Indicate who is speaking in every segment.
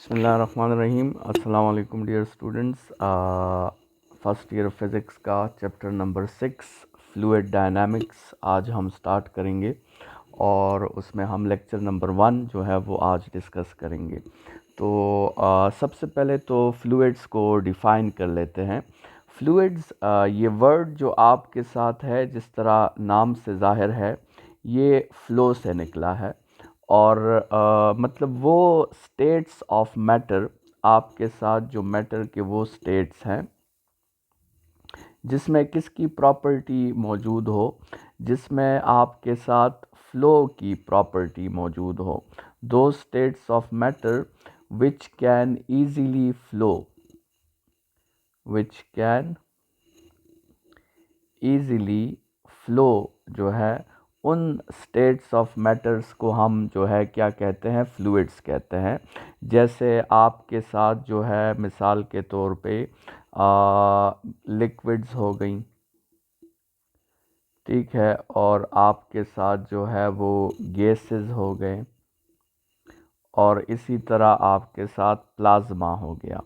Speaker 1: बिस्मिल्लाहिर्रहमानिर्रहीम। अस्सलाम वालेकुम dear students. First year physics का चैप्टर नंबर 6 फ्लूइड डायनामिक्स आज हम स्टार्ट करेंगे और उसमें हम लेक्चर नंबर 1 जो है वो आज डिस्कस करेंगे। तो सबसे पहले तो फ्लूइड्स को डिफ़ाइन कर लेते हैं। फ्लूइड्स ये वर्ड जो आपके साथ है, जिस तरह नाम से ज़ाहिर है, ये फ़्लो से निकला है और मतलब वो स्टेट्स ऑफ मैटर आपके साथ जो मैटर के वो स्टेट्स हैं जिसमें किसकी प्रॉपर्टी मौजूद हो, जिसमें आपके साथ फ़्लो की प्रॉपर्टी मौजूद हो। दो states of matter which can easily flow, which can easily flow जो है, उन स्टेट्स ऑफ मैटर्स को हम जो है क्या कहते हैं, फ्लूइड्स कहते हैं। जैसे आपके साथ जो है मिसाल के तौर पे लिक्विड्स हो गई, ठीक है, और आपके साथ जो है वो गैसेस हो गए और इसी तरह आपके साथ प्लाज्मा हो गया।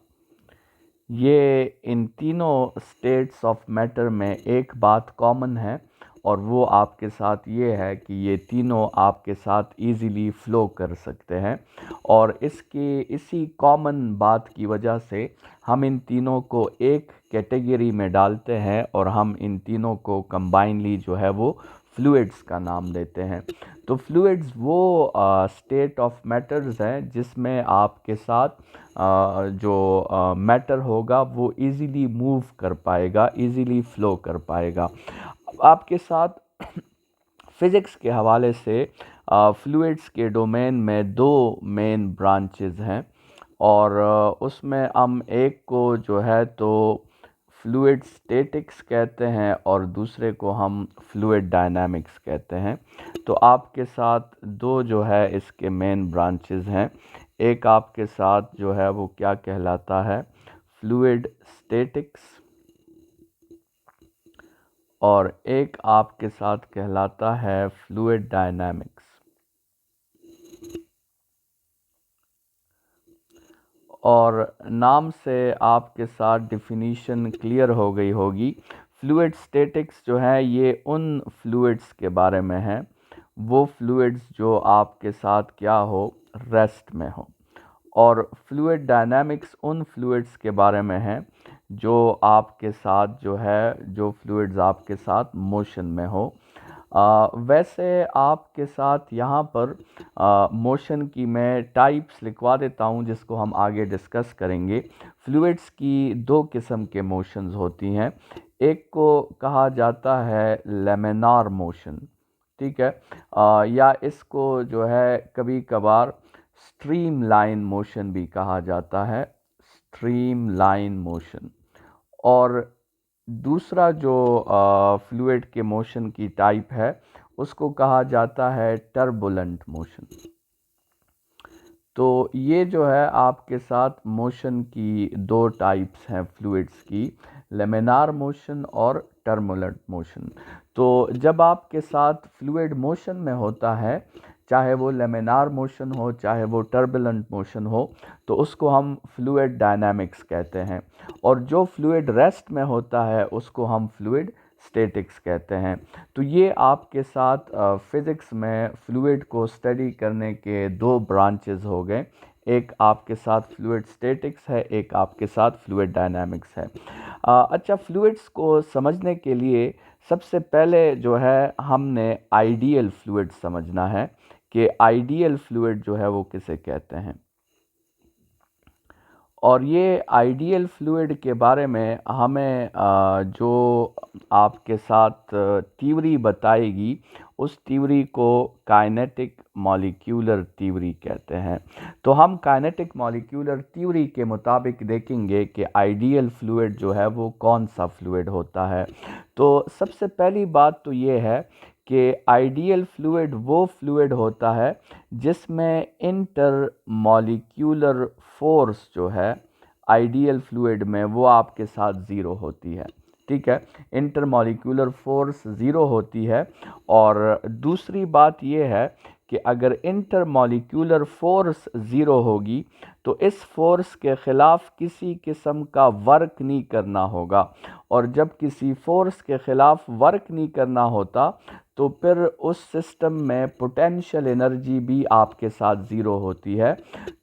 Speaker 1: ये इन तीनों स्टेट्स ऑफ मैटर में एक बात कॉमन है और वो आपके साथ ये है कि ये तीनों आपके साथ इजीली फ़्लो कर सकते हैं और इसी कॉमन बात की वजह से हम इन तीनों को एक कैटेगरी में डालते हैं और हम इन तीनों को कंबाइनली जो है वो फ्लूइड्स का नाम देते हैं। तो फ्लूइड्स वो स्टेट ऑफ मैटर्स हैं जिसमें आपके साथ जो मैटर होगा वो इजीली मूव कर पाएगा, इजीली फ़्लो कर पाएगा। अब आपके साथ फ़िज़िक्स के हवाले से फ्लूइड्स के डोमेन में दो मेन ब्रांचेस हैं और उसमें हम एक को जो है तो फ्लूइड स्टैटिक्स कहते हैं और दूसरे को हम फ्लूइड डायनामिक्स कहते हैं। तो आपके साथ दो जो है इसके मेन ब्रांचेस हैं। एक आपके साथ जो है वो क्या कहलाता है, फ्लूइड स्टैटिक्स, और एक आपके साथ कहलाता है फ्लूइड डायनामिक्स। और नाम से आपके साथ डिफिनीशन क्लियर हो गई होगी। फ्लूइड स्टैटिक्स जो है ये उन फ्लूइड्स के बारे में है, वो फ्लूइड्स जो आपके साथ क्या हो, रेस्ट में हो। और फ्लूइड डायनामिक्स उन फ्लूइड्स के बारे में है जो आपके साथ जो है, जो फ्लूइड्स आपके साथ मोशन में हो। वैसे आपके साथ यहाँ पर मोशन की मैं टाइप्स लिखवा देता हूँ जिसको हम आगे डिस्कस करेंगे। फ्लूइड्स की दो किस्म के मोशंस होती हैं। एक को कहा जाता है लेमिनार मोशन, ठीक है, या इसको जो है कभी कभार स्ट्रीम लाइन मोशन भी कहा जाता है, स्ट्रीम लाइन मोशन। और दूसरा जो फ्लूइड के मोशन की टाइप है उसको कहा जाता है टर्बुलेंट मोशन। तो ये जो है आपके साथ मोशन की दो टाइप्स हैं फ्लूइड्स की, लेमिनार मोशन और टर्बुलेंट मोशन। तो जब आपके साथ फ्लूइड मोशन में होता है, चाहे वो लेमिनार मोशन हो चाहे वो टर्बुलेंट मोशन हो, तो उसको हम फ्लूइड डायनामिक्स कहते हैं। और जो फ्लूइड रेस्ट में होता है उसको हम फ्लूइड स्टैटिक्स कहते हैं। तो ये आपके साथ फ़िज़िक्स में फ्लूइड को स्टडी करने के दो ब्रांचेस हो गए। एक आपके साथ फ्लूइड स्टैटिक्स है, एक आपके साथ फ्लूइड डायनामिक्स है। अच्छा, फ्लूइड्स को समझने के लिए सबसे पहले जो है हमने आइडियल फ्लूइड समझना है कि आइडियल फ्लूइड जो है वो किसे कहते हैं। और ये आइडियल फ्लूइड के बारे में हमें जो आपके साथ थ्योरी बताएगी उस थ्योरी को काइनेटिक मॉलिक्यूलर थ्योरी कहते हैं। तो हम काइनेटिक मॉलिक्यूलर थ्योरी के मुताबिक देखेंगे कि आइडियल फ्लूइड जो है वो कौन सा फ्लूइड होता है। तो सबसे पहली बात तो ये है कि आइडियल फ्लूइड वो फ्लूइड होता है जिसमें इंटर मॉलिक्यूलर फोर्स जो है आइडियल फ्लूइड में वो आपके साथ ज़ीरो होती है, ठीक है, इंटर मॉलिक्यूलर फोर्स ज़ीरो होती है। और दूसरी बात ये है कि अगर इंटरमॉलिक्यूलर फोर्स ज़ीरो होगी तो इस फोर्स के ख़िलाफ़ किसी किस्म का वर्क नहीं करना होगा, और जब किसी फोर्स के ख़िलाफ़ वर्क नहीं करना होता तो फिर उस सिस्टम में पोटेंशियल एनर्जी भी आपके साथ ज़ीरो होती है।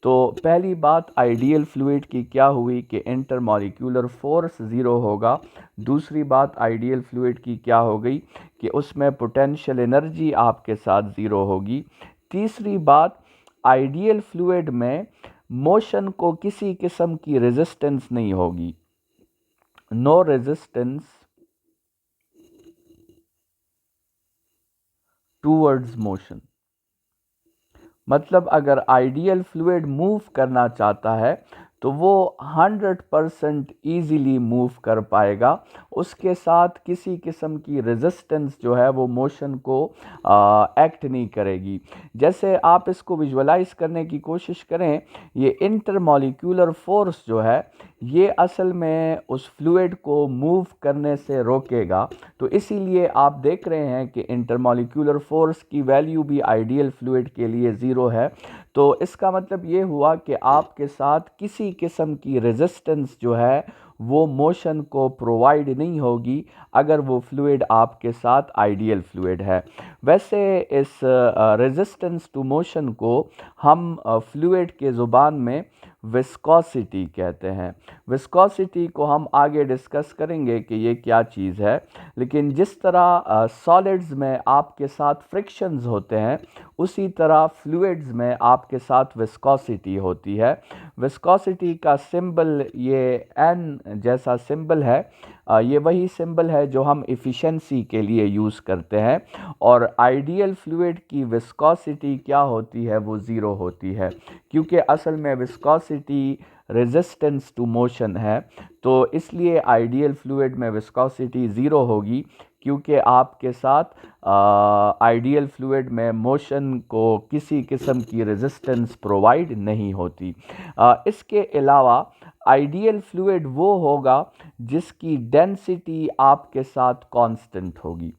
Speaker 1: तो पहली बात आइडियल फ्लूइड की क्या हुई कि इंटरमॉलिक्यूलर फोर्स ज़ीरो होगा। दूसरी बात आइडियल फ्लूइड की क्या हो गई कि उसमें पोटेंशियल एनर्जी आपके साथ ज़ीरो होगी। तीसरी बात, आइडियल फ्लूइड में मोशन को किसी किस्म की रेजिस्टेंस नहीं होगी, नो रेजिस्टेंस टूवर्ड्स मोशन। मतलब अगर आइडियल फ्लूइड मूव करना चाहता है तो वो 100% ईज़िली मूव कर पाएगा, उसके साथ किसी किस्म की रेजिस्टेंस जो है वो मोशन को एक्ट नहीं करेगी। जैसे आप इसको विजुअलाइज करने की कोशिश करें, ये इंटरमॉलिक्यूलर फोर्स जो है ये असल में उस फ्लूइड को मूव करने से रोकेगा। तो इसीलिए आप देख रहे हैं कि इंटरमॉलिक्यूलर फोर्स की वैल्यू भी आइडियल फ्लूइड के लिए ज़ीरो है। तो इसका मतलब ये हुआ कि आपके साथ किसी किस्म की रेजिस्टेंस जो है वो मोशन को प्रोवाइड नहीं होगी अगर वो फ्लूइड आपके साथ आइडियल फ्लूइड है। वैसे इस रेजिस्टेंस टू मोशन को हम फ्लूइड के ज़ुबान में विस्कोसिटी कहते हैं। विस्कोसिटी को हम आगे डिस्कस करेंगे कि ये क्या चीज़ है, लेकिन जिस तरह सॉलिड्स में आपके साथ फ्रिक्शंस होते हैं उसी तरह फ्लूइड्स में आपके साथ विस्कोसिटी होती है। विस्कोसिटी का सिंबल ये एन जैसा सिंबल है, ये वही सिंबल है जो हम इफ़िशेंसी के लिए यूज़ करते हैं, और आइडियल फ्लूइड की विस्कोसिटी क्या होती है वो ज़ीरो होती है, क्योंकि असल में विस्कोसिटी रेजिस्टेंस टू मोशन है। तो इसलिए आइडियल फ्लूइड में विस्कोसिटी ज़ीरो होगी, क्योंकि आपके साथ आइडियल फ्लूइड में मोशन को किसी किस्म की रेजिस्टेंस प्रोवाइड नहीं होती। इसके अलावा आइडियल फ्लूइड वो होगा जिसकी डेंसिटी आपके साथ कांस्टेंट होगी।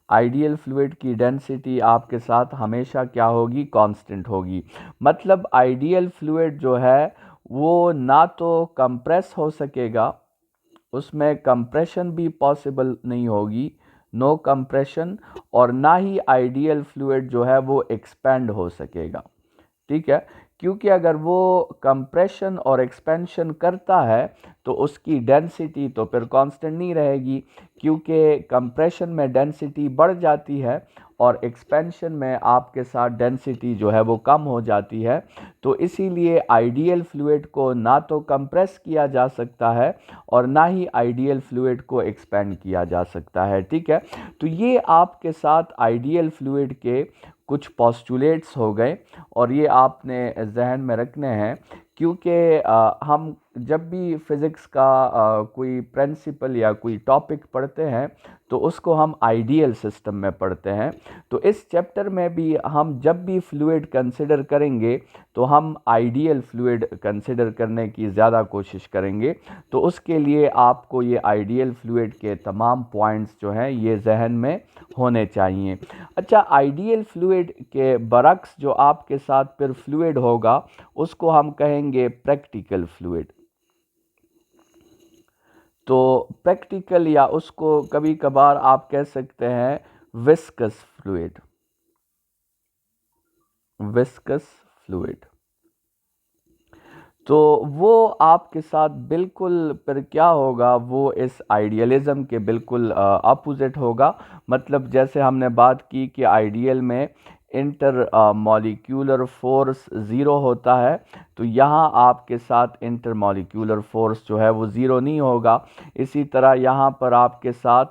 Speaker 1: आइडियल फ्लूइड की डेंसिटी आपके साथ हमेशा क्या होगी, कांस्टेंट होगी। मतलब आइडियल फ्लूइड जो है वो ना तो कंप्रेस हो सकेगा, उसमें कंप्रेशन भी पॉसिबल नहीं होगी, नो कंप्रेशन, और ना ही आइडियल फ्लूइड जो है वो एक्सपेंड हो सकेगा। ठीक है, क्योंकि अगर वो कंप्रेशन और एक्सपेंशन करता है तो उसकी डेंसिटी तो फिर कांस्टेंट नहीं रहेगी, क्योंकि कंप्रेशन में डेंसिटी बढ़ जाती है और एक्सपेंशन में आपके साथ डेंसिटी जो है वो कम हो जाती है। तो इसीलिए आइडियल फ्लूइड को ना तो कंप्रेस किया जा सकता है और ना ही आइडियल फ्लूइड को एक्सपेंड किया जा सकता है। ठीक है, तो ये आपके साथ आइडियल फ्लूइड के कुछ पोस्टुलेट्स हो गए, और ये आपने जहन में रखने हैं, क्योंकि हम जब भी फिज़िक्स का कोई प्रिंसिपल या कोई टॉपिक पढ़ते हैं तो उसको हम आइडियल सिस्टम में पढ़ते हैं। तो इस चैप्टर में भी हम जब भी फ्लूइड कंसिडर करेंगे तो हम आइडियल फ्लूइड कंसिडर करने की ज़्यादा कोशिश करेंगे। तो उसके लिए आपको ये आइडियल फ्लूइड के तमाम पॉइंट्स जो हैं ये जहन में होने चाहिए। अच्छा, आइडियल फ्लूइड के बरक्स जो आपके साथ फिर फ्लूइड होगा उसको हम कहेंगे प्रैक्टिकल फ्लूइड। तो प्रैक्टिकल, या उसको कभी कभार आप कह सकते हैं विस्कस फ्लूइड, विस्कस फ्लूइड। तो वो आपके साथ बिल्कुल फिर क्या होगा, वो इस आइडियलिज़म के बिल्कुल अपोजिट होगा। मतलब जैसे हमने बात की कि आइडियल में इंटर मॉलिक्यूलर फोर्स ज़ीरो होता है, तो यहाँ आपके साथ इंटर मॉलिक्यूलर फोर्स जो है वो ज़ीरो नहीं होगा। इसी तरह यहाँ पर आपके साथ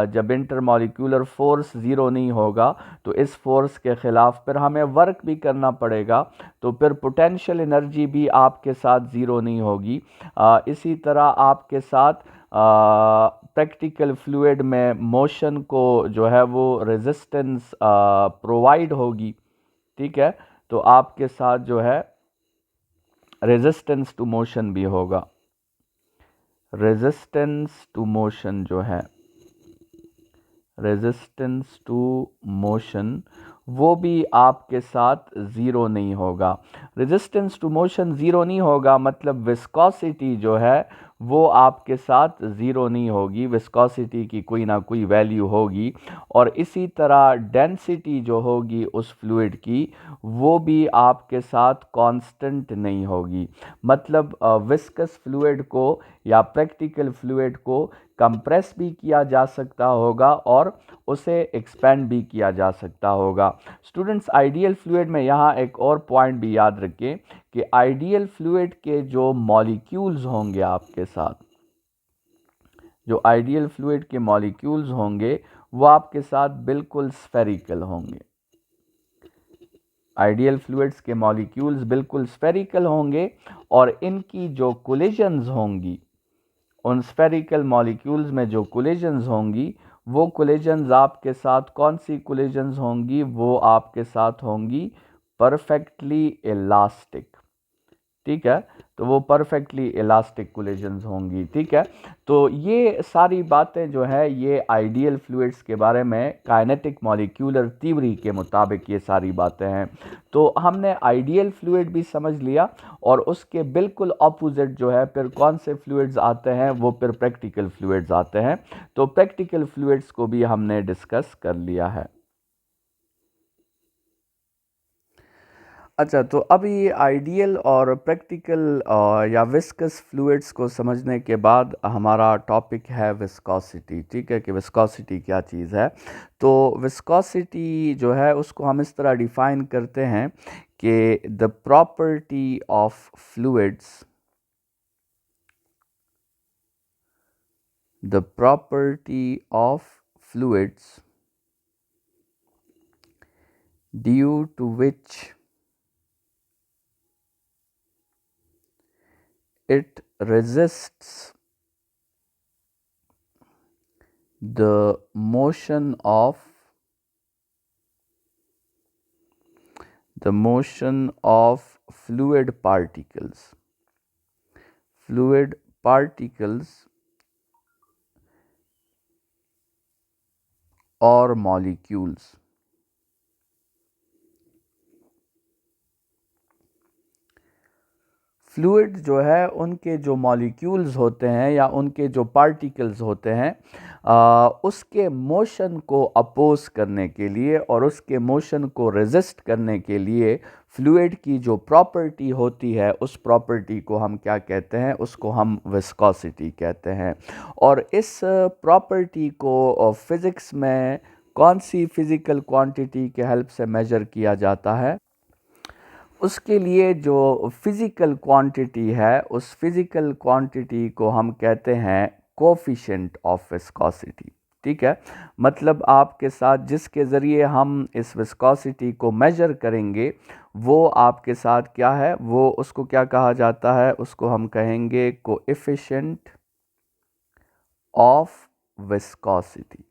Speaker 1: जब इंटर मॉलिक्यूलर फोर्स ज़ीरो नहीं होगा तो इस फोर्स के ख़िलाफ़ फिर हमें वर्क भी करना पड़ेगा, तो फिर पोटेंशियल एनर्जी भी आपके साथ ज़ीरो नहीं होगी। इसी तरह आपके साथ प्रैक्टिकल फ्लूइड में मोशन को जो है वो रेजिस्टेंस प्रोवाइड होगी। ठीक है, तो आपके साथ जो है रेजिस्टेंस टू मोशन भी होगा। रेजिस्टेंस टू मोशन जो है, रेजिस्टेंस टू मोशन वो भी आपके साथ ज़ीरो नहीं होगा। रेजिस्टेंस टू मोशन ज़ीरो नहीं होगा, मतलब विस्कोसिटी जो है वो आपके साथ ज़ीरो नहीं होगी, विस्कोसिटी की कोई ना कोई वैल्यू होगी। और इसी तरह डेंसिटी जो होगी उस फ्लूइड की, वो भी आपके साथ कांस्टेंट नहीं होगी। मतलब विस्कस फ्लूइड को या प्रैक्टिकल फ्लूइड को कंप्रेस भी किया जा सकता होगा और उसे एक्सपेंड भी किया जा सकता होगा। स्टूडेंट्स, आइडियल फ्लूइड में यहाँ एक और पॉइंट भी याद रखें कि आइडियल फ्लूइड के जो मॉलिक्यूल्स होंगे आपके साथ, जो आइडियल फ्लूइड के मॉलिक्यूल्स होंगे वो आपके साथ बिल्कुल स्फेरिकल होंगे। आइडियल फ्लूइड्स के मॉलिक्यूल्स बिल्कुल स्फेरिकल होंगे और इनकी जो कोलिजन्स होंगी, उन स्फेरिकल मॉलिक्यूल्स में जो कोलिजन्स होंगी, वो कोलिजन्स आपके साथ कौन सी कोलिजन्स होंगी, वो आपके साथ होंगी परफेक्टली इलास्टिक। ठीक है, तो वो परफेक्टली इलास्टिक कोलिजन्स होंगी। ठीक है, तो ये सारी बातें जो है ये आइडियल फ्लूइड्स के बारे में काइनेटिक मॉलिक्यूलर थ्योरी के मुताबिक ये सारी बातें हैं। तो हमने आइडियल फ्लूइड भी समझ लिया और उसके बिल्कुल ऑपोजिट जो है फिर कौन से फ्लूइड्स आते हैं, वो फिर प्रैक्टिकल फ्लूइड्स आते हैं। तो प्रैक्टिकल फ्लूइड्स को भी हमने डिस्कस कर लिया है। अच्छा, तो अभी आइडियल और प्रैक्टिकल या विस्कस फ्लूइड्स को समझने के बाद हमारा टॉपिक है विस्कोसिटी। ठीक है, कि विस्कोसिटी क्या चीज़ है। तो विस्कोसिटी जो है उसको हम इस तरह डिफ़ाइन करते हैं कि the property of fluids, the property of fluids due to which it resists the motion of fluid particles or molecules। Fluid जो है उनके जो मॉलिक्यूल्स होते हैं या उनके जो पार्टिकल्स होते हैं, उसके मोशन को अपोज करने के लिए और उसके मोशन को रेजिस्ट करने के लिए फ्लूइड की जो प्रॉपर्टी होती है, उस प्रॉपर्टी को हम क्या कहते हैं, उसको हम विस्कोसिटी कहते हैं। और इस प्रॉपर्टी को फिज़िक्स में कौन सी फिज़िकल क्वांटिटी के हेल्प से मेजर किया जाता है? उसके लिए जो फिज़िकल क्वांटिटी है, उस फिज़िकल क्वांटिटी को हम कहते हैं कोफिशिएंट ऑफ विस्कोसिटी। ठीक है, मतलब आपके साथ जिसके ज़रिए हम इस विस्कोसिटी को मेजर करेंगे वो आपके साथ क्या है, वो उसको क्या कहा जाता है, उसको हम कहेंगे कोएफिशिएंट ऑफ विस्कोसिटी।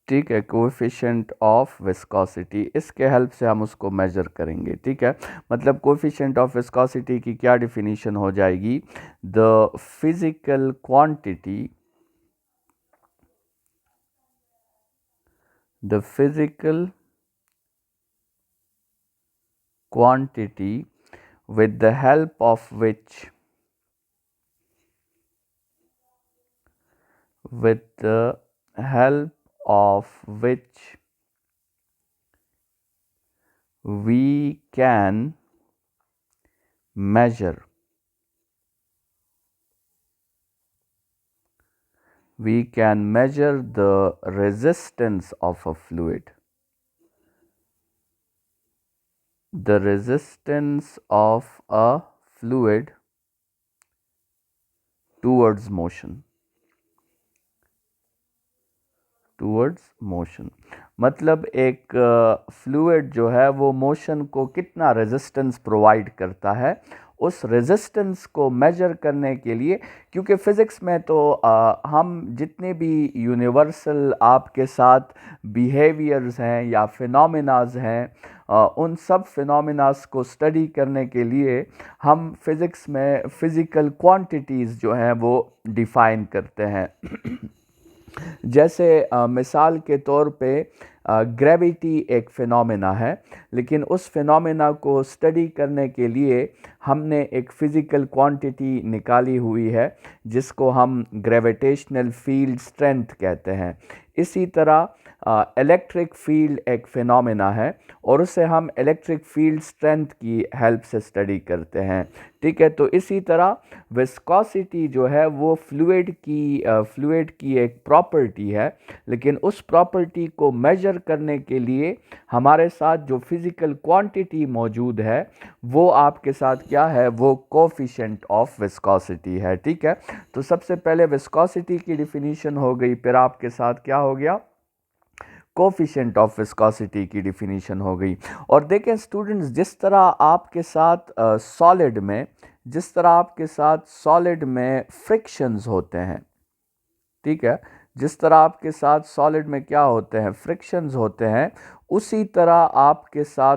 Speaker 1: ठीक है, कोएफिशिएंट ऑफ विस्कोसिटी, इसके हेल्प से हम उसको मेजर करेंगे। ठीक है, मतलब कोएफिशिएंट ऑफ विस्कोसिटी की क्या डिफिनीशन हो जाएगी? The physical quantity, the physical quantity with the help of which, with the help of which we can measure, we can measure the resistance of a fluid, the resistance of a fluid towards motion, towards motion। मतलब एक fluid जो है वो motion को कितना resistance provide करता है, उस रेजिस्टेंस को मेजर करने के लिए, क्योंकि फ़िज़िक्स में तो हम जितने भी यूनिवर्सल आपके साथ बिहेवियर्स हैं या फिनोमिनाज हैं, उन सब फिनोमिनास को स्टडी करने के लिए हम फ़िज़िक्स में फ़िज़िकल क्वांटिटीज़ जो हैं वो डिफ़ाइन करते हैं। जैसे मिसाल के तौर पे ग्रेविटी एक फिनोमेना है, लेकिन उस फिनोमेना को स्टडी करने के लिए हमने एक फ़िज़िकल क्वांटिटी निकाली हुई है जिसको हम ग्रेविटेशनल फील्ड स्ट्रेंथ कहते हैं। इसी तरह इलेक्ट्रिक फील्ड एक फिनोमेना है और उसे हम इलेक्ट्रिक फील्ड स्ट्रेंथ की हेल्प से स्टडी करते हैं। ठीक है, तो इसी तरह विस्कोसिटी जो है वो फ्लूइड की एक प्रॉपर्टी है, लेकिन उस प्रॉपर्टी को मेजर करने के लिए हमारे साथ जो फिज़िकल क्वांटिटी मौजूद है वो आपके साथ क्या है, वो कोफिशिएंट ऑफ विस्कोसिटी है। ठीक है, तो सबसे पहले विस्कोसिटी की डिफिनीशन हो गई, फिर आपके साथ क्या हो गया, कोफिशिएंट ऑफ विस्कोसिटी की डिफिनीशन हो गई। और देखें स्टूडेंट्स, जिस तरह आपके साथ सॉलिड में फ्रिक्शंस होते हैं, ठीक है, जिस तरह आपके साथ सॉलिड में क्या होते हैं, फ्रिक्शंस होते हैं, उसी तरह आपके साथ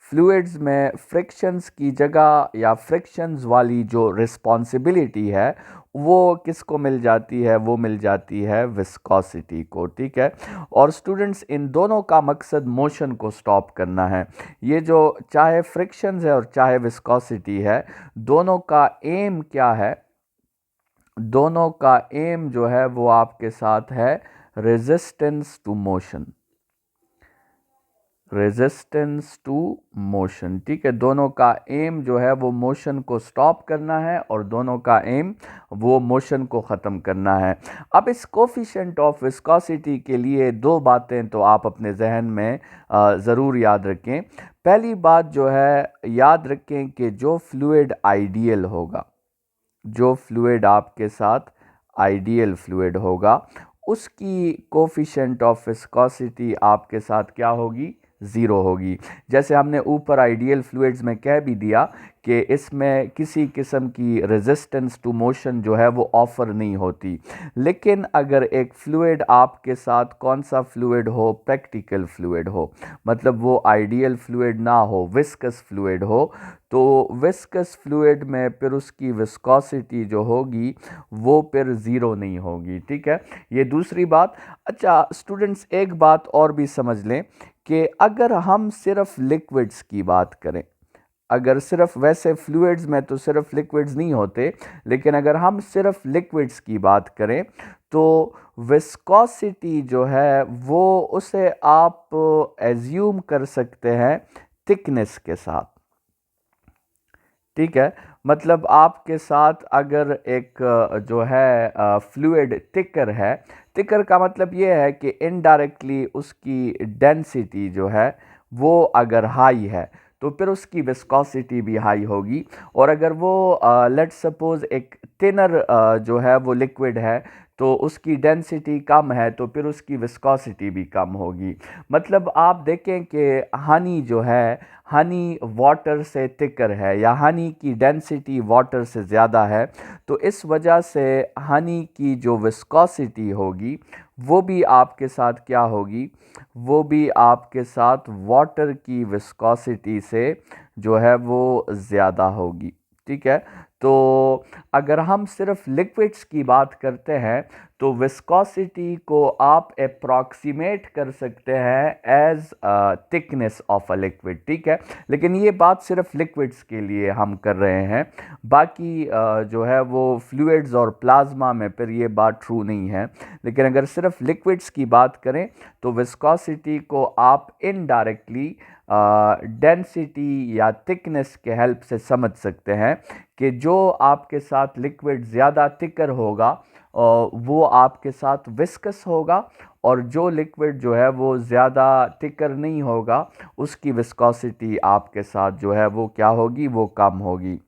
Speaker 1: फ्लूइड्स में फ्रिक्शंस की जगह या फ्रिक्शंस वाली जो रिस्पॉन्सिबिलिटी है वो किसको मिल जाती है, वो मिल जाती है विस्कोसिटी को। ठीक है, और स्टूडेंट्स इन दोनों का मकसद मोशन को स्टॉप करना है। ये जो चाहे फ्रिक्शंस है और चाहे विस्कोसिटी है, दोनों का एम क्या है, दोनों का एम जो है वो आपके साथ है resistance to motion, resistance to motion. ठीक है, दोनों का एम जो है वो मोशन को स्टॉप करना है और दोनों का एम वो मोशन को ख़त्म करना है। अब इस कोफिशिएंट ऑफ विस्कोसिटी के लिए दो बातें तो आप अपने जहन में ज़रूर याद रखें। पहली बात जो है, याद रखें कि जो फ्लूइड आइडियल होगा, जो फ्लूइड आपके साथ आइडियल फ्लूइड होगा, उसकी कोफिशिएंट ऑफ विस्कोसिटी आपके साथ क्या होगी, ज़ीरो होगी। जैसे हमने ऊपर आइडियल फ्लूइड्स में कह भी दिया कि इसमें किसी किस्म की रेजिस्टेंस टू मोशन जो है वो ऑफ़र नहीं होती। लेकिन अगर एक फ्लूइड आपके साथ, कौन सा फ्लूइड हो, प्रैक्टिकल फ्लूइड हो, मतलब वो आइडियल फ्लूइड ना हो, विस्कस फ्लूइड हो, तो विस्कस फ्लूइड में फिर उसकी विस्कोसिटी जो होगी वो फिर ज़ीरो नहीं होगी। ठीक है, ये दूसरी बात। अच्छा स्टूडेंट्स, एक बात और भी समझ लें कि अगर हम सिर्फ लिक्विड्स की बात करें, अगर सिर्फ, वैसे फ्लूइड्स में तो सिर्फ लिक्विड्स नहीं होते, लेकिन अगर हम सिर्फ लिक्विड्स की बात करें तो विस्कोसिटी जो है वो उसे आप एज्यूम कर सकते हैं थिकनेस के साथ। ठीक है, मतलब आपके साथ अगर एक जो है फ्लूइड थिकर है, थिकर का मतलब ये है कि इनडायरेक्टली उसकी डेंसिटी जो है वो अगर हाई है तो फिर उसकी विस्कोसिटी भी हाई होगी। और अगर वो लेट्स सपोज एक थिनर जो है वो लिक्विड है तो उसकी डेंसिटी कम है तो फिर उसकी विस्कोसिटी भी कम होगी। मतलब आप देखें कि हनी जो है, हनी वाटर से थिकर है या हनी की डेंसिटी वाटर से ज़्यादा है, तो इस वजह से हनी की जो विस्कोसिटी होगी वो भी आपके साथ क्या होगी, वो भी आपके साथ वाटर की विस्कोसिटी से जो है वो ज़्यादा होगी। ठीक है, तो अगर हम सिर्फ लिक्विड्स की बात करते हैं तो विस्कोसिटी को आप अप्रॉक्सीमेट कर सकते हैं as thickness of a liquid. ठीक है, लेकिन ये बात सिर्फ लिक्विड्स के लिए हम कर रहे हैं, बाकी जो है वो फ्लूइड्स और प्लाज्मा में फिर ये बात ट्रू नहीं है। लेकिन अगर सिर्फ लिक्विड्स की बात करें तो विस्कोसिटी को आप इनडायरेक्टली डेंसिटी या थिकनेस के हेल्प से समझ सकते हैं कि जो आपके साथ लिक्विड ज़्यादा थिकर होगा वो आपके साथ विस्कस होगा, और जो लिक्विड जो है वो ज़्यादा थिकर नहीं होगा उसकी विस्कोसिटी आपके साथ जो है वो क्या होगी, वो कम होगी।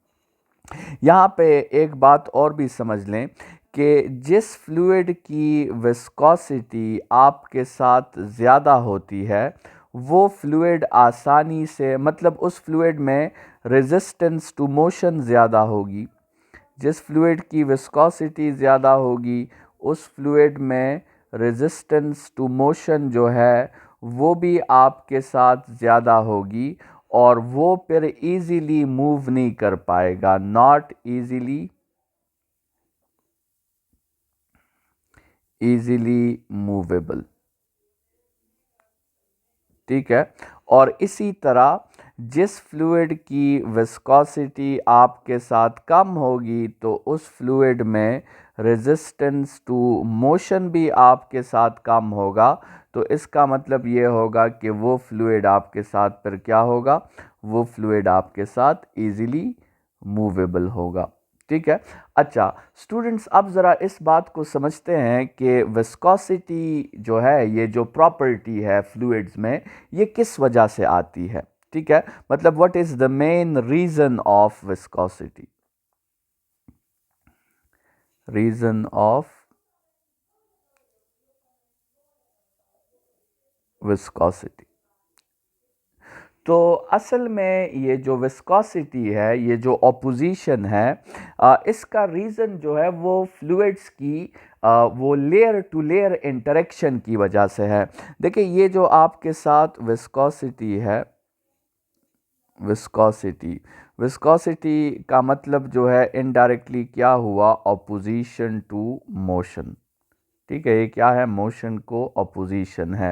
Speaker 1: यहाँ पे एक बात और भी समझ लें कि जिस फ्लूइड की विस्कोसिटी आपके साथ ज़्यादा होती है वो फ्लूइड आसानी से, मतलब उस फ्लूइड में रेजिस्टेंस टू मोशन ज़्यादा होगी। जिस फ्लूइड की विस्कोसिटी ज़्यादा होगी उस फ्लूइड में रेजिस्टेंस टू मोशन जो है वो भी आपके साथ ज़्यादा होगी और वो फिर इजीली मूव नहीं कर पाएगा, नॉट इजीली इजीली मूवेबल। ठीक है। और इसी तरह जिस फ्लूइड की विस्कोसिटी आपके साथ कम होगी तो उस फ्लूइड में रेजिस्टेंस टू मोशन भी आपके साथ कम होगा। तो इसका मतलब ये होगा कि वो फ्लूइड आपके साथ फिर क्या होगा, वो फ्लूइड आपके साथ इजीली मूवेबल होगा। ठीक है। अच्छा स्टूडेंट्स, अब ज़रा इस बात को समझते हैं कि विस्कोसिटी जो है, ये जो प्रॉपर्टी है फ्लूइड्स में, ये किस वजह से आती है। ठीक है, मतलब what is the main reason of viscosity, reason of viscosity. तो असल में ये जो विस्कोसिटी है, ये जो ऑपोजिशन है, इसका रीज़न जो है वो फ्लूइड्स की वो लेयर टू लेयर इंटरेक्शन की वजह से है। देखिए ये जो आपके साथ विस्कोसिटी है, विस्कोसिटी, विस्कोसिटी का मतलब जो है इनडायरेक्टली क्या हुआ, ऑपोजिशन टू मोशन। ठीक है, ये क्या है, मोशन को ऑपोजिशन है।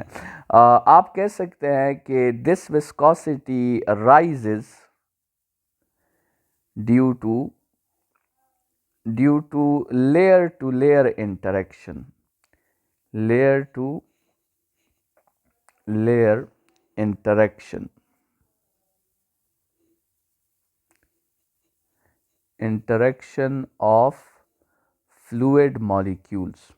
Speaker 1: आप कह सकते हैं कि this viscosity rises due to layer interaction, layer to layer interaction, interaction of fluid molecules.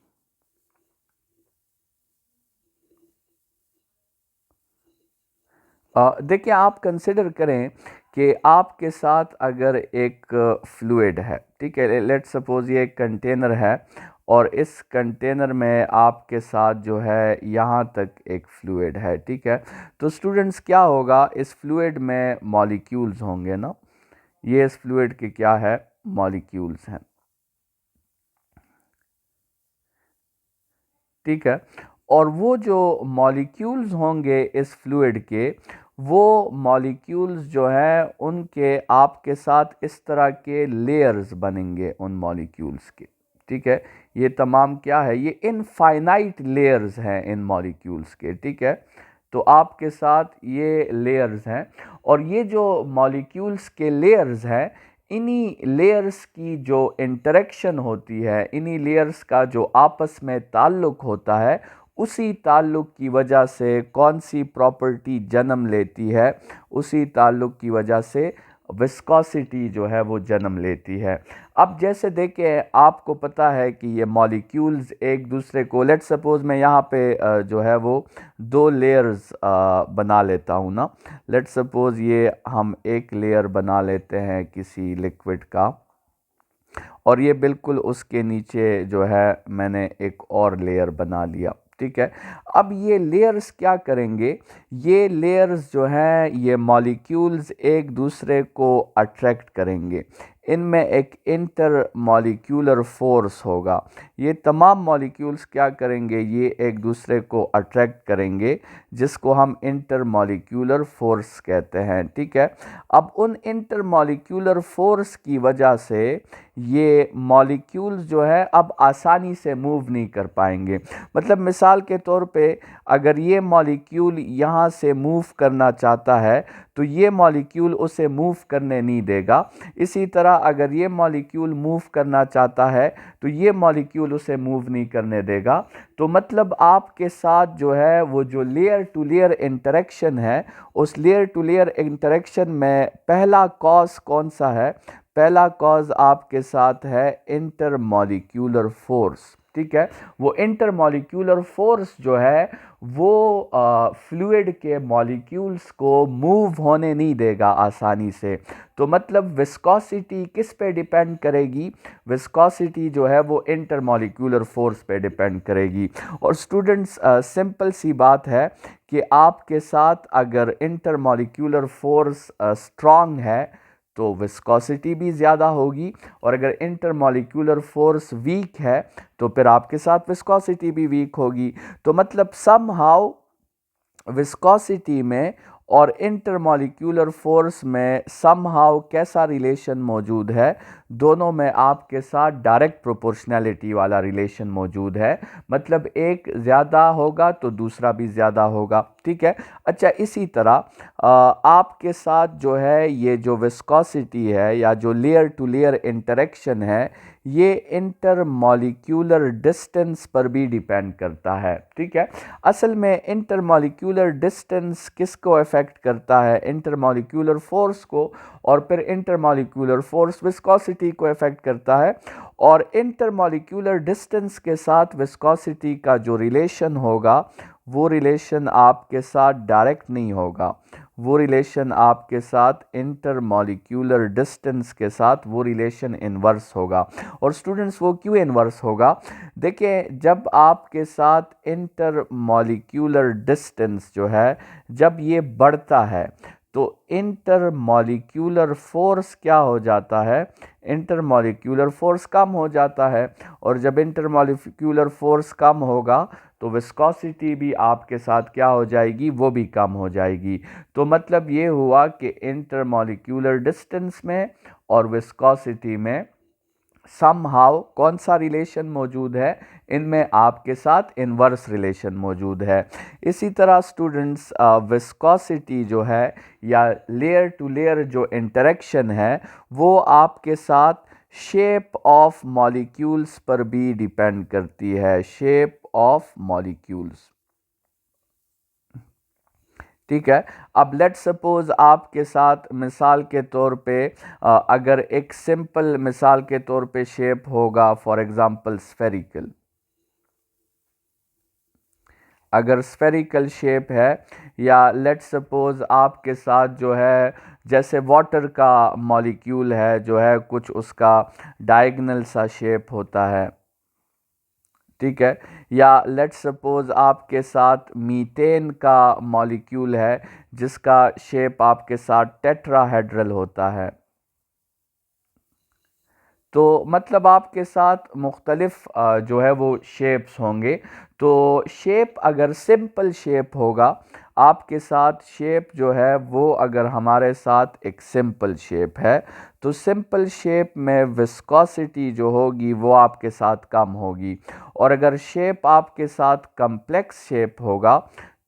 Speaker 1: देखिए आप कंसिडर करें कि आपके साथ अगर एक फ्लूइड है, ठीक है, लेट्स सपोज ये एक कंटेनर है और इस कंटेनर में आपके साथ जो है यहाँ तक एक फ्लूइड है। ठीक है, तो स्टूडेंट्स क्या होगा, इस फ्लूइड में मॉलिक्यूल्स होंगे ना, ये इस फ्लूइड के क्या है, मॉलिक्यूल्स हैं। ठीक है, और वो जो मॉलिक्यूल्स होंगे इस फ्लूइड के, वो मॉलिक्यूल्स जो है उनके आपके साथ इस तरह के लेयर्स बनेंगे उन मॉलिक्यूल्स के। ठीक है, ये तमाम क्या है, ये इनफाइनाइट लेयर्स हैं इन मॉलिक्यूल्स के। ठीक है, तो आपके साथ ये लेयर्स हैं और ये जो मॉलिक्यूल्स के लेयर्स हैं, इन्हीं लेयर्स की जो इंटरेक्शन होती है, इन्हीं लेयर्स का जो आपस में ताल्लुक़ होता है, उसी ताल्लुक़ की वजह से कौन सी प्रॉपर्टी जन्म लेती है, उसी ताल्लुक़ की वजह से विस्कोसिटी जो है वो जन्म लेती है। अब जैसे देखिए आपको पता है कि ये मॉलिक्यूल्स एक दूसरे को, लेट्स सपोज मैं यहाँ पे जो है वो दो लेयर्स बना लेता हूँ ना, लेट्स सपोज ये हम एक लेयर बना लेते हैं किसी लिक्विड का, और ये बिल्कुल उसके नीचे जो है मैंने एक और लेयर बना लिया। ठीक है, अब ये लेयर्स क्या करेंगे, ये लेयर्स जो हैं ये मॉलिक्यूल्स एक दूसरे को अट्रैक्ट करेंगे, इनमें एक इंटर मॉलिक्यूलर फोर्स होगा। ये तमाम मॉलिक्यूल्स क्या करेंगे, ये एक दूसरे को अट्रैक्ट करेंगे, जिसको हम इंटर मॉलिक्यूलर फोर्स कहते हैं। ठीक है, अब उन इंटर मॉलिक्यूलर फोर्स की वजह से ये मॉलिक्यूल्स जो है अब आसानी से मूव नहीं कर पाएंगे। मतलब मिसाल के तौर पे अगर ये मॉलिक्यूल यहाँ से मूव करना चाहता है तो ये मॉलिक्यूल उसे मूव करने नहीं देगा। इसी तरह अगर ये मॉलिक्यूल मूव करना चाहता है तो ये मॉलिक्यूल उसे मूव नहीं करने देगा। तो मतलब आपके साथ जो है वो जो लेयर टू लेयर इंटरेक्शन है, उस लेयर टू लेयर इंटरेक्शन में पहला कॉज कौन सा है, पहला कॉज आपके साथ है इंटरमॉलिक्यूलर फोर्स। ठीक है, वो इंटरमॉलिक्यूलर फोर्स जो है वो फ्लूइड के मॉलिक्यूल्स को मूव होने नहीं देगा आसानी से। तो मतलब विस्कोसिटी किस पे डिपेंड करेगी, विस्कोसिटी जो है वो इंटरमॉलिक्यूलर फोर्स पे डिपेंड करेगी। और स्टूडेंट्स सिंपल सी बात है कि आपके साथ अगर इंटरमॉलिक्यूलर फोर्स स्ट्रांग है तो विस्कोसिटी भी ज़्यादा होगी, और अगर इंटरमॉलिक्यूलर फोर्स वीक है तो फिर आपके साथ विस्कोसिटी भी वीक होगी। तो मतलब समहाउ विस्कोसिटी में और इंटरमॉलिक्यूलर फोर्स में समहाउ कैसा रिलेशन मौजूद है, दोनों में आपके साथ डायरेक्ट प्रोपोर्शनैलिटी वाला रिलेशन मौजूद है, मतलब एक ज़्यादा होगा तो दूसरा भी ज़्यादा होगा। ठीक है। अच्छा, इसी तरह आपके साथ जो है ये जो विस्कोसिटी है या जो लेयर टू लेयर इंटरेक्शन है, ये इंटरमॉलिक्यूलर डिस्टेंस पर भी डिपेंड करता है। ठीक है। असल में इंटरमॉलिक्यूलर डिस्टेंस किसको अफेक्ट करता है, इंटरमॉलिक्यूलर फोर्स को, और फिर इंटरमॉलिक्यूलर फोर्स विस्कोसिटी को अफेक्ट करता है। और इंटरमॉलिक्यूलर डिस्टेंस के साथ विस्कोसिटी का जो रिलेशन होगा, वो रिलेशन आपके साथ डायरेक्ट नहीं होगा, वो रिलेशन आपके साथ इंटरमॉलिक्यूलर डिस्टेंस के साथ वो रिलेशन इन्वर्स होगा। और स्टूडेंट्स, वो क्यों इन्वर्स होगा? देखिए, जब आपके साथ इंटरमॉलिक्यूलर डिस्टेंस जो है जब ये बढ़ता है तो इंटरमॉलिक्यूलर फोर्स क्या हो जाता है, इंटरमॉलिक्यूलर फोर्स कम हो जाता है। और जब इंटरमॉलिक्यूलर फोर्स कम होगा तो विस्कोसिटी भी आपके साथ क्या हो जाएगी, वो भी कम हो जाएगी। तो मतलब ये हुआ कि इंटरमॉलिक्यूलर डिस्टेंस में और विस्कोसिटी में समहाउ कौन सा रिलेशन मौजूद है, इनमें आपके साथ इन्वर्स रिलेशन मौजूद है। इसी तरह स्टूडेंट्स, विस्कोसिटी जो है या लेयर टू लेयर जो इंटरेक्शन है, वो आपके साथ शेप ऑफ मॉलिक्यूल्स पर भी डिपेंड करती है, शेप ऑफ मॉलिक्यूल्स। ठीक है। अब लेट्स सपोज आपके साथ मिसाल के तौर पे अगर एक सिंपल मिसाल के तौर पे शेप होगा, फॉर एग्जांपल स्फेरिकल, अगर स्फेरिकल शेप है, या लेट्स सपोज आपके साथ जो है जैसे वाटर का मॉलिक्यूल है जो है, कुछ उसका डायगोनल सा शेप होता है। ठीक है। या लेट्स सपोज आपके साथ मीथेन का मॉलिक्यूल है जिसका शेप आपके साथ टेट्राहेड्रल होता है। तो मतलब आपके साथ मुख्तलिफ जो है वो शेप्स होंगे। तो शेप अगर सिंपल शेप होगा, आपके साथ शेप जो है वो अगर हमारे साथ एक सिंपल शेप है, तो सिंपल शेप में विस्कोसिटी जो होगी वो आपके साथ कम होगी। और अगर शेप आपके साथ कम्प्लेक्स शेप होगा,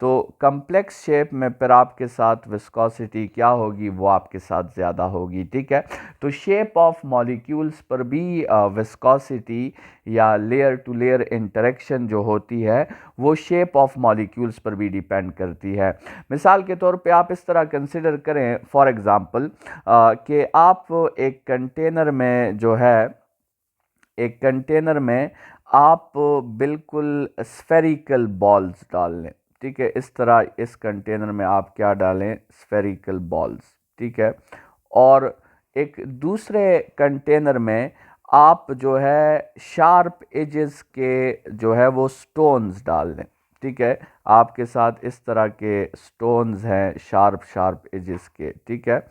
Speaker 1: तो कम्प्लेक्स शेप में फिर आपके साथ विस्कोसिटी क्या होगी, वो आपके साथ ज़्यादा होगी। ठीक है। तो शेप ऑफ मॉलिक्यूल्स पर भी विस्कोसिटी या लेयर टू लेयर इंटरेक्शन जो होती है वो शेप ऑफ मॉलिक्यूल्स पर भी डिपेंड करती है। मिसाल के तौर पे आप इस तरह कंसिडर करें, फॉर एग्ज़ाम्पल कि आप एक कंटेनर में जो है, एक कंटेनर में आप बिल्कुल स्फेरिकल बॉल्स डाल लें। ठीक है। इस तरह इस कंटेनर में आप क्या डालें, स्फेरिकल बॉल्स। ठीक है। और एक दूसरे कंटेनर में आप जो है शार्प एजेस के जो है वो स्टोन्स डाल लें। ठीक है। आपके साथ इस तरह के स्टोन्स हैं शार्प शार्प एजेस के। ठीक है।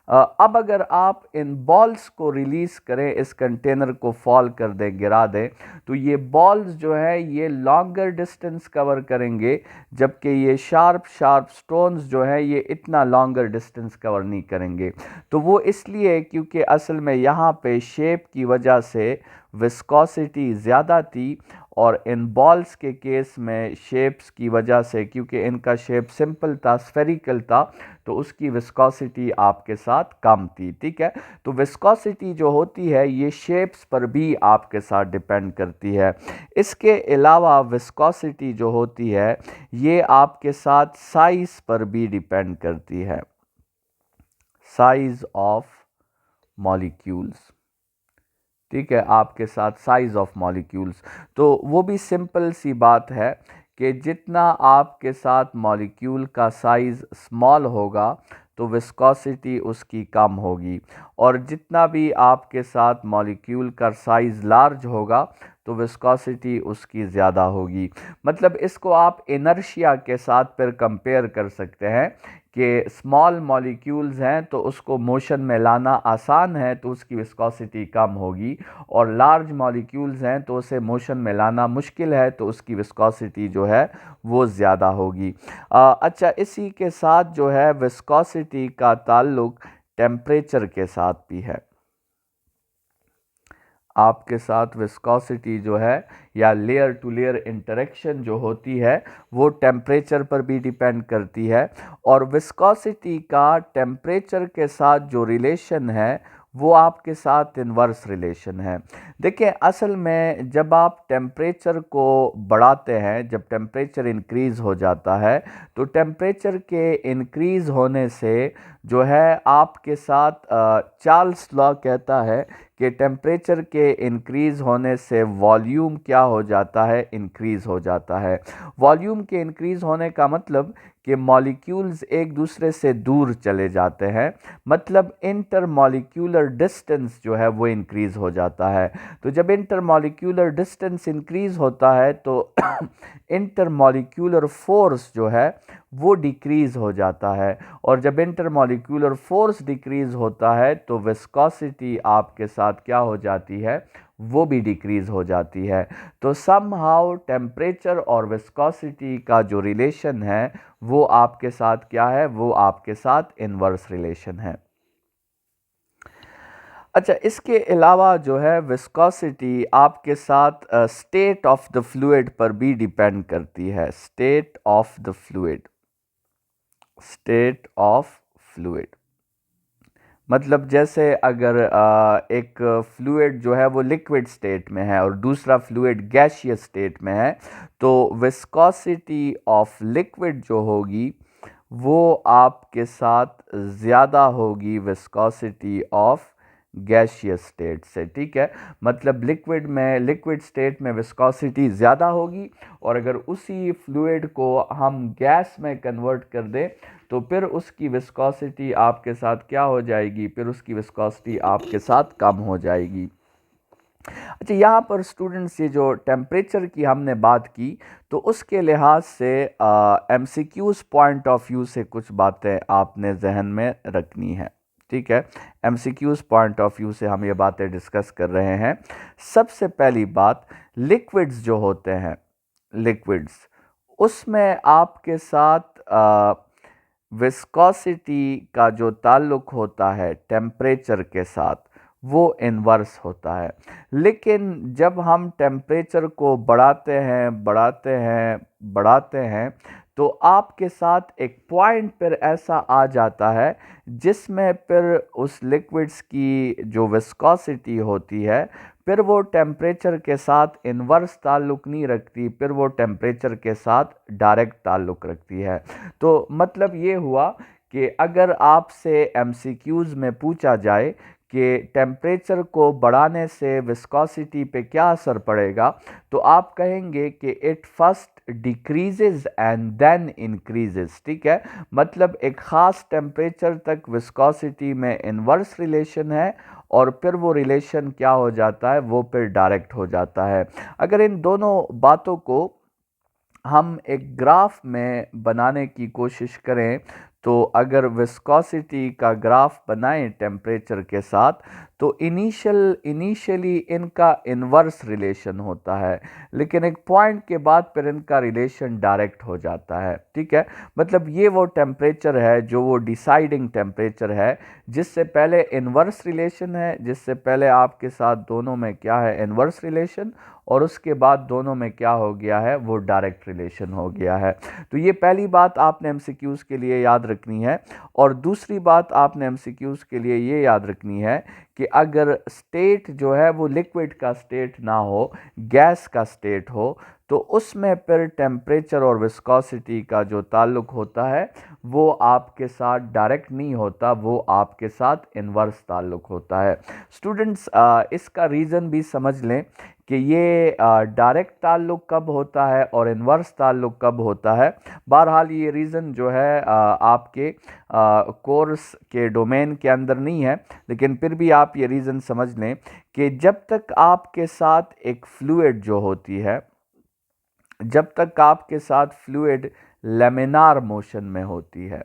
Speaker 1: अब अगर आप इन बॉल्स को रिलीज़ करें, इस कंटेनर को फॉल कर दें, गिरा दें, तो ये बॉल्स जो है ये लॉन्गर डिस्टेंस कवर करेंगे, जबकि ये शार्प शार्प स्टोन्स जो है ये इतना लॉन्गर डिस्टेंस कवर नहीं करेंगे। तो वो इसलिए क्योंकि असल में यहाँ पे शेप की वजह से विस्कोसिटी ज़्यादा थी, और इन बॉल्स के केस में शेप्स की वजह से, क्योंकि इनका शेप सिंपल था, स्फेरिकल था, तो उसकी विस्कोसिटी आपके साथ कम थी। ठीक है। तो विस्कोसिटी जो होती है ये शेप्स पर भी आपके साथ डिपेंड करती है। इसके अलावा विस्कोसिटी जो होती है ये आपके साथ साइज पर भी डिपेंड करती है, साइज ऑफ मॉलिक्यूल्स। ठीक है। आपके साथ साइज ऑफ मॉलिक्यूल्स, तो वो भी सिंपल सी बात है कि जितना आपके साथ मॉलिक्यूल का साइज़ स्मॉल होगा तो विस्कोसिटी उसकी कम होगी, और जितना भी आपके साथ मॉलिक्यूल का साइज़ लार्ज होगा तो विस्कोसिटी उसकी ज़्यादा होगी। मतलब इसको आप इनर्शिया के साथ फिर कंपेयर कर सकते हैं कि स्मॉल मॉलिक्यूल्स हैं तो उसको मोशन में लाना आसान है तो उसकी विस्कोसिटी कम होगी, और लार्ज मॉलिक्यूल्स हैं तो उसे मोशन में लाना मुश्किल है तो उसकी विस्कोसिटी जो है वो ज़्यादा होगी। अच्छा, इसी के साथ जो है विस्कोसिटी का ताल्लुक टेम्परेचर के साथ भी है। आपके साथ विस्कोसिटी जो है या लेयर टू लेयर इंटरेक्शन जो होती है वो टेम्परेचर पर भी डिपेंड करती है, और विस्कोसिटी का टेम्परेचर के साथ जो रिलेशन है वो आपके साथ इन्वर्स रिलेशन है। देखिए, असल में जब आप टेम्परेचर को बढ़ाते हैं, जब टेम्परेचर इंक्रीज़ हो जाता है तो टेम्परेचर के इंक्रीज़ होने से जो है आपके साथ चार्ल्स लॉ कहता है कि टेम्परेचर के इंक्रीज़ होने से वॉल्यूम क्या हो जाता है, इंक्रीज़ हो जाता है। वॉल्यूम के इंक्रीज़ होने का मतलब कि मॉलिक्यूल्स एक दूसरे से दूर चले जाते हैं, मतलब इंटरमॉलिक्यूलर डिस्टेंस जो है वो इंक्रीज़ हो जाता है। तो जब इंटरमॉलिक्यूलर डिस्टेंस इंक्रीज़ होता है तो इंटरमॉलिक्यूलर फोर्स जो है वो डिक्रीज़ हो जाता है, और जब इंटरमॉलिक्यूलर फोर्स डिक्रीज़ होता है तो विस्कोसिटी आपके साथ क्या हो जाती है, वो भी डिक्रीज़ हो जाती है। तो समहाउ टेम्परेचर और विस्कोसिटी का जो रिलेशन है वो आपके साथ क्या है, वो आपके साथ इन्वर्स रिलेशन है। अच्छा, इसके अलावा जो है विस्कोसिटी आपके साथ स्टेट ऑफ द फ्लूइड पर भी डिपेंड करती है। State of the fluid, state of fluid मतलब जैसे अगर एक फ्लूइड जो है वो लिक्विड स्टेट में है और दूसरा फ्लूइड गैसियस स्टेट में है, तो विस्कोसिटी ऑफ लिक्विड जो होगी वो आपके साथ ज़्यादा होगी विस्कोसिटी ऑफ गैसियस स्टेट से। ठीक है, मतलब लिक्विड स्टेट में विस्कोसिटी ज़्यादा होगी, और अगर उसी फ्लूइड को हम गैस में कन्वर्ट कर दें तो फिर उसकी विस्कोसिटी आपके साथ क्या हो जाएगी, फिर उसकी विस्कोसिटी आपके साथ कम हो जाएगी। अच्छा, यहाँ पर स्टूडेंट्स ये जो टेम्परेचर की हमने बात की तो उसके लिहाज से एमसीक्यूज़ पॉइंट ऑफ व्यू से कुछ बातें आपने जहन में रखनी है। ठीक है, एमसीक्यूज़ पॉइंट ऑफ व्यू से हम ये बातें डिस्कस कर रहे हैं। सबसे पहली बात, लिक्विड्स जो होते हैं, लिक्विड्स उसमें आपके साथ विस्कोसिटी का जो ताल्लुक होता है टेम्परेचर के साथ वो इन्वर्स होता है। लेकिन जब हम टेम्परेचर को बढ़ाते हैं तो आपके साथ एक पॉइंट पर ऐसा आ जाता है जिसमें फिर उस लिक्विड्स की जो विस्कोसिटी होती है फिर वो टेम्परेचर के साथ इन्वर्स ताल्लुक नहीं रखती, फिर वो टेम्परेचर के साथ डायरेक्ट ताल्लुक रखती है। तो मतलब ये हुआ कि अगर आपसे एमसीक्यूज़ में पूछा जाए कि टेम्परेचर को बढ़ाने से विस्कोसिटी पे क्या असर पड़ेगा, तो आप कहेंगे कि it first decreases and then increases. ठीक है, मतलब एक ख़ास टेम्परेचर तक विस्कोसिटी में इन्वर्स रिलेशन है और फिर वो रिलेशन क्या हो जाता है, वो फिर डायरेक्ट हो जाता है। अगर इन दोनों बातों को हम एक ग्राफ में बनाने की कोशिश करें तो अगर विस्कोसिटी का ग्राफ बनाएं टेम्परेचर के साथ तो इनिशियली इनका इन्वर्स रिलेशन होता है, लेकिन एक पॉइंट के बाद फिर इनका रिलेशन डायरेक्ट हो जाता है। ठीक है, मतलब ये वो टेम्परेचर है जो वो डिसाइडिंग टेम्परेचर है जिससे पहले इन्वर्स रिलेशन है, जिससे पहले आपके साथ दोनों में क्या है, इन्वर्स रिलेशन, और उसके बाद दोनों में क्या हो गया है, वो डायरेक्ट रिलेशन हो गया है। तो ये पहली बात आपने एमसीक्यूज़ के लिए याद रखनी है। और दूसरी बात आपने एमसीक्यूज़ के लिए ये याद रखनी है कि अगर स्टेट जो है वो लिक्विड का स्टेट ना हो, गैस का स्टेट हो, तो उसमें फिर टेम्परेचर और विस्कोसिटी का जो ताल्लुक होता है वो आपके साथ डायरेक्ट नहीं होता, वो आपके साथ इन्वर्स ताल्लुक होता है। स्टूडेंट्स, इसका रीज़न भी समझ लें कि ये डायरेक्ट ताल्लुक कब होता है और इन्वर्स ताल्लुक कब होता है। बहरहाल ये रीज़न जो है आपके कोर्स के डोमेन के अंदर नहीं है, लेकिन फिर भी आप ये रीज़न समझ लें कि जब तक आपके साथ एक फ्लूइड जो होती है, जब तक आपके साथ फ्लूइड लेमिनार मोशन में होती है,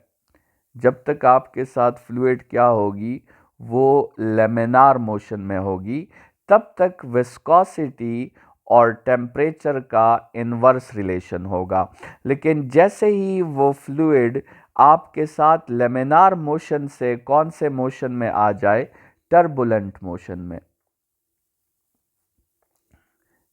Speaker 1: जब तक आपके साथ फ्लूइड क्या होगी, वो लेमिनार मोशन में होगी, तब तक विस्कोसिटी और टेम्परेचर का इन्वर्स रिलेशन होगा। लेकिन जैसे ही वो फ्लूइड आपके साथ लेमिनार मोशन से कौन से मोशन में आ जाए, टर्बुलेंट मोशन में,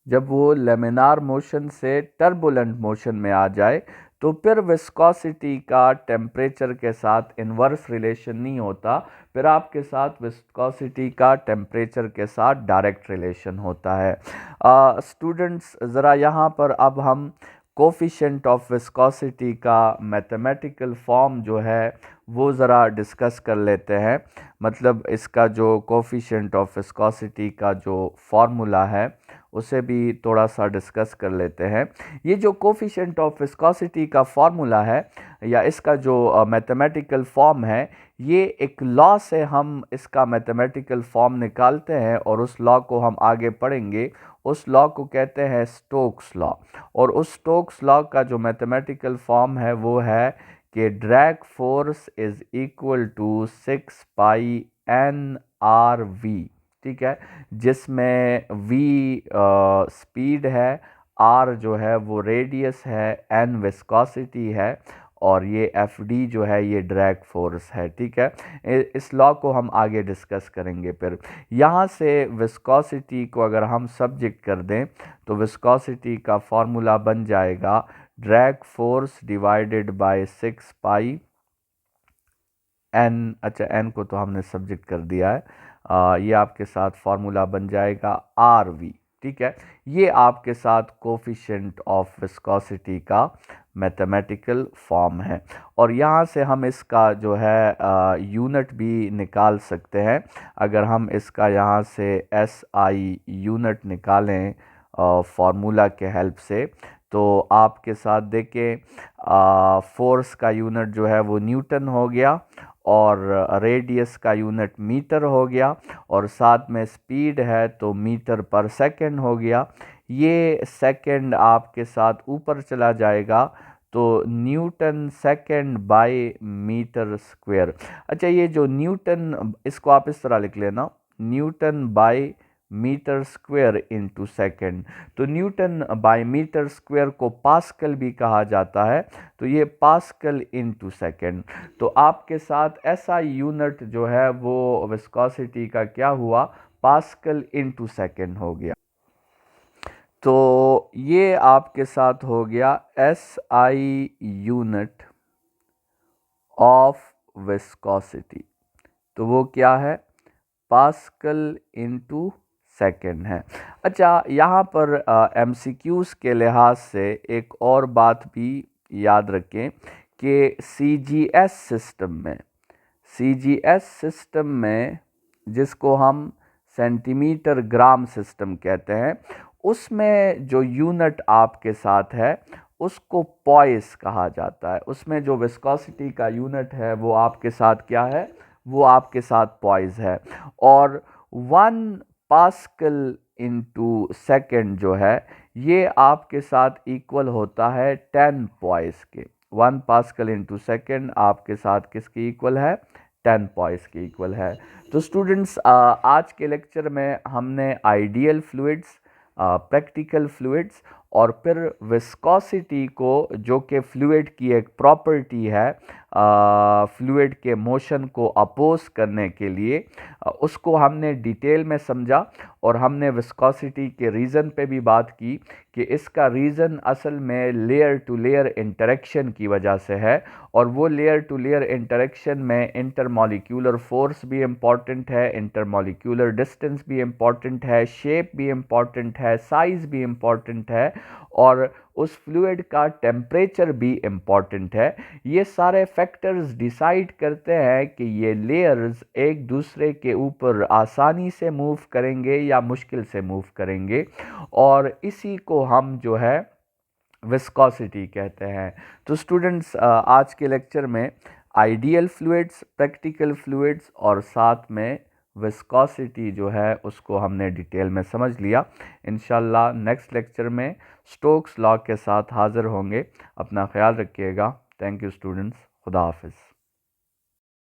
Speaker 1: जब वो लेमिनार मोशन से टर्बुलेंट मोशन में आ जाए, तो फिर विस्कोसिटी का टेम्परेचर के साथ इन्वर्स रिलेशन नहीं होता, फिर आपके साथ विस्कोसिटी का टेम्परेचर के साथ डायरेक्ट रिलेशन होता है। स्टूडेंट्स, ज़रा यहाँ पर अब हम कोफिशिएंट ऑफ विस्कोसिटी का मैथमेटिकल फॉर्म जो है वो ज़रा डिस्कस कर लेते हैं। मतलब इसका जो कोफिशिएंट ऑफ विस्कोसिटी का जो फॉर्मूला है उसे भी थोड़ा सा डिस्कस कर लेते हैं। ये जो कोफिशिएंट ऑफ विस्कोसिटी का फॉर्मूला है या इसका जो मैथमेटिकल फॉर्म है, ये एक लॉ से हम इसका मैथमेटिकल फॉर्म निकालते हैं और उस लॉ को हम आगे पढ़ेंगे। उस लॉ को कहते हैं स्टोक्स लॉ, और उस स्टोक्स लॉ का जो मैथमेटिकल फॉर्म है वो है कि drag force is equal to 6 pi N R V. ठीक है, जिसमें v स्पीड है, r जो है वो रेडियस है, n विस्कोसिटी है, और ये fd जो है ये ड्रैग फोर्स है। ठीक है, इस लॉ को हम आगे डिस्कस करेंगे। फिर यहाँ से विस्कोसिटी को अगर हम सब्जेक्ट कर दें तो विस्कोसिटी का फॉर्मूला बन जाएगा drag force divided by 6 pi N. अच्छा, एन को तो हमने सब्जेक्ट कर दिया है। ये आपके साथ फॉर्मूला बन जाएगा आर वी। ठीक है, ये आपके साथ कोफिशिएंट ऑफ विस्कोसिटी का मैथमेटिकल फॉर्म है। और यहाँ से हम इसका जो है यूनिट भी निकाल सकते हैं। अगर हम इसका यहाँ से एस आई यूनिट निकालें फॉर्मूला के हेल्प से, तो आपके साथ देखें फोर्स का यूनिट जो है वो न्यूटन हो गया, और रेडियस का यूनिट मीटर हो गया, और साथ में स्पीड है तो मीटर पर सेकंड हो गया। ये सेकंड आपके साथ ऊपर चला जाएगा तो newton second by metre square. अच्छा, ये जो न्यूटन, इसको आप इस तरह लिख लेना, newton by metre square into second. तो न्यूटन बाय मीटर स्क्वायर को पास्कल भी कहा जाता है, तो ये पास्कल इनटू सेकंड। तो आपके साथ एसआई यूनिट जो है वो विस्कोसिटी का क्या हुआ, पास्कल इनटू सेकंड हो गया। तो ये आपके साथ हो गया एसआई यूनिट ऑफ विस्कोसिटी, तो वो क्या है, पास्कल इनटू सेकंड है। अच्छा, यहाँ पर एमसीक्यूज़ के लिहाज से एक और बात भी याद रखें कि सीजीएस सिस्टम में, सीजीएस सिस्टम में जिसको हम सेंटीमीटर ग्राम सिस्टम कहते हैं, उसमें जो यूनिट आपके साथ है उसको पॉइस कहा जाता है। उसमें जो विस्कोसिटी का यूनिट है वो आपके साथ क्या है, वो आपके साथ पॉइस है। और 1 पास्कल इनटू सेकंड जो है ये आपके साथ इक्वल होता है 10 पॉइस के। 1 पास्कल इनटू सेकंड आपके साथ किसके इक्वल है, 10 पॉइस के इक्वल है। तो स्टूडेंट्स, आज के लेक्चर में हमने आइडियल फ्लूइड्स, प्रैक्टिकल फ्लूइड्स और फिर विस्कोसिटी को, जो कि फ्लूइड की एक प्रॉपर्टी है फ्लूइड के मोशन को अपोज करने के लिए, उसको हमने डिटेल में समझा। और हमने विस्कोसिटी के रीज़न पे भी बात की कि इसका रीज़न असल में लेयर टू लेयर इंटरेक्शन की वजह से है, और वो लेयर टू लेयर इंटरेक्शन में इंटरमॉलिक्यूलर फोर्स भी इम्पॉर्टेंट है, इंटरमॉलिक्यूलर डिस्टेंस भी इम्पॉर्टेंट है, शेप भी इम्पॉर्टेंट है, साइज़ भी इम्पॉर्टेंट है, और उस फ्लूइड का टेम्परेचर भी इम्पॉर्टेंट है। ये सारे फैक्टर्स डिसाइड करते हैं कि ये लेयर्स एक दूसरे के ऊपर आसानी से मूव करेंगे या मुश्किल से मूव करेंगे, और इसी को हम जो है विस्कोसिटी कहते हैं। तो स्टूडेंट्स, आज के लेक्चर में आइडियल फ्लूइड्स, प्रैक्टिकल फ्लूइड्स और साथ में विस्कोसिटी जो है उसको हमने डिटेल में समझ लिया। इंशाल्लाह नेक्स्ट लेक्चर में स्टोक्स लॉ के साथ हाज़िर होंगे। अपना ख्याल रखिएगा। Thank you students. खुदा हाफिज़।